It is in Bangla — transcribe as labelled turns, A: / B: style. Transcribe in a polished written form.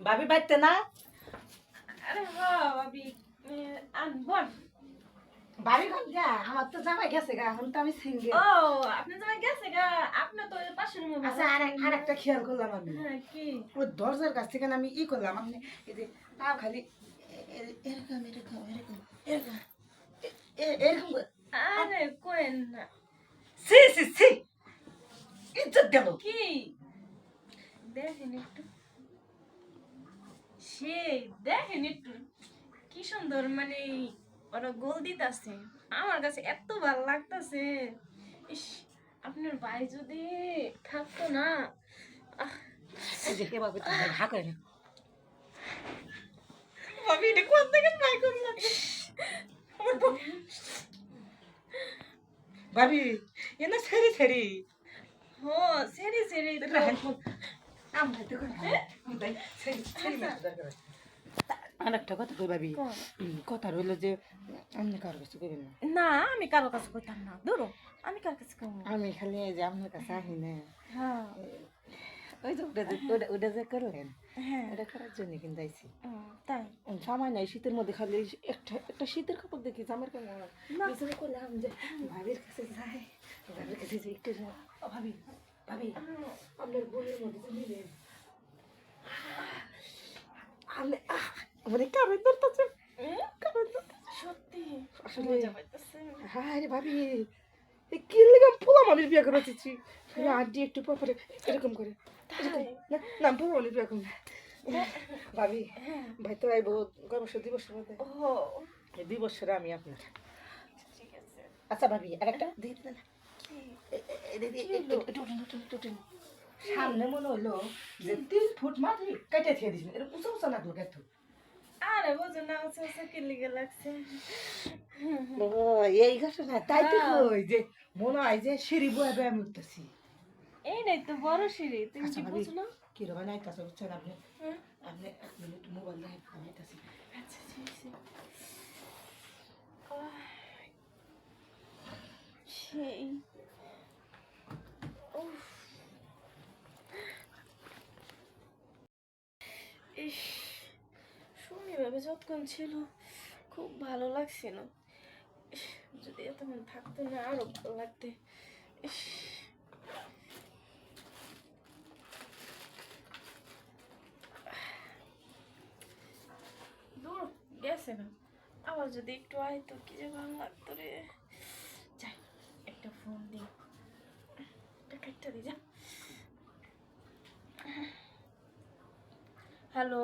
A: ভাবি বাইতে না?
B: আরে হ্যাঁ ভাবি বল।
A: ভাবি কোন গা? আমার তো জামাই গেছে গা, এখন তো আমি সিঙ্গেল।
B: ও আপনি তোমার গেছে গা, আপনি তো পাশের রুমে
A: আচ্ছা আরেকটা খেয়াল করলাম আমি।
B: হ্যাঁ কি
A: ওই দরজার কাছ থেকে আমি ই করলাম, আপনি এই যে পা খালি এরকম এরকম এরকম এরকম এরকম
B: আরে কোয়েন না
A: সি সি সি ইজ্জত গেল।
B: কি দেখেন একটু সে দেখেন একটু কি সুন্দর মানে ওরা গোল দিতেছে আমার কাছে এত ভালো লাগতেছে। ইস আপনার ভাই যদি থাকতো না
A: এই যে কে বাবু তুমি হা করে না।
B: ভাবি এটা কোন থেকে ট্রাই করলাম
A: ভাবি এ না ছেড়ে ছেড়ে
B: হো সেরি সেরি
A: এটা হ্যান্ডফোন আমরা তো করে তাই ছেড়ে ছেড়ে না দরকার। আরেকটা কথা কই ভাবি, কথা রইল যে আপনি কার কাছে কইবেন না।
B: না আমি কারো কাছে কইতাম না ধরো আমি কার কাছে কইব
A: আমি খালি এই যে আপনার কাছে আহি না,
B: হ্যাঁ
A: ওই যে ওটা যে করলেন
B: হ্যাঁ
A: এটা করার জন্য কিন্তু আইছি।
B: তাই
A: সময় নাই শীতের মধ্যে, খালি একটা শীতের কাপড় দেখি আমার কেমন বিছানা করলাম যে ভাবির কাছে যাই, ভাবির কাছে যে একটু যাই। ও ভাবি ভাবি আপনার বইয়ের মধ্যে যে নিলেন আমি মানে কারণ ধরতেছে কারণ
B: সত্যি
A: আসলে
B: মজা পাইতেছে
A: হ্যাঁ রে ভাবি কি লেগে পোলা মানুষ বিয়ে করে দিচ্ছি আড্ডি একটু পরে এরকম করে না না পোলা মানুষ বিয়ে করুন ভাবি। ভাই তো আইব গর্বশ দিবসের মধ্যে,
B: ও
A: এই দিবসের আমি আপনার।
B: ঠিক আছে
A: আচ্ছা ভাবি আরেকটা দিয়ে দিন সামনে মনে হইলো যে 3 ফুট মাটি কেটে খেয়ে দিয়েছেন, এরকম উঁচা উঁচা লাগলো কেন?
B: আরে বুঝো না হচ্ছে কি লিগে লাগছে
A: এই ঘটনা তাই তো কই যে মনে হয় যে সিঁড়ি বয়ে বয়ে আমি উঠতেছি।
B: এই নাই তো বড় সিঁড়ি তুমি
A: আচ্ছা
B: কি
A: ভাবি
B: বুঝো না
A: কি রবা নাইতাছে বুঝছেন আপনি,
B: হ্যাঁ
A: আপনি 1 মিনিট মোবাইল লাইভ বানাইতাছি।
B: আচ্ছা ঠিক আছে সেই উফ ইস শুনি ভাবে যতক্ষণ ছিল খুব ভালো লাগছিল। ইস, যদি এতক্ষণ থাকতো না আরো ভালো লাগতে। ইস দূর গেছে না আবার যদি একটু আইতো কি যে ভালো লাগতো রে। যাই একটা ফোন দিই একটা দি যা। হ্যালো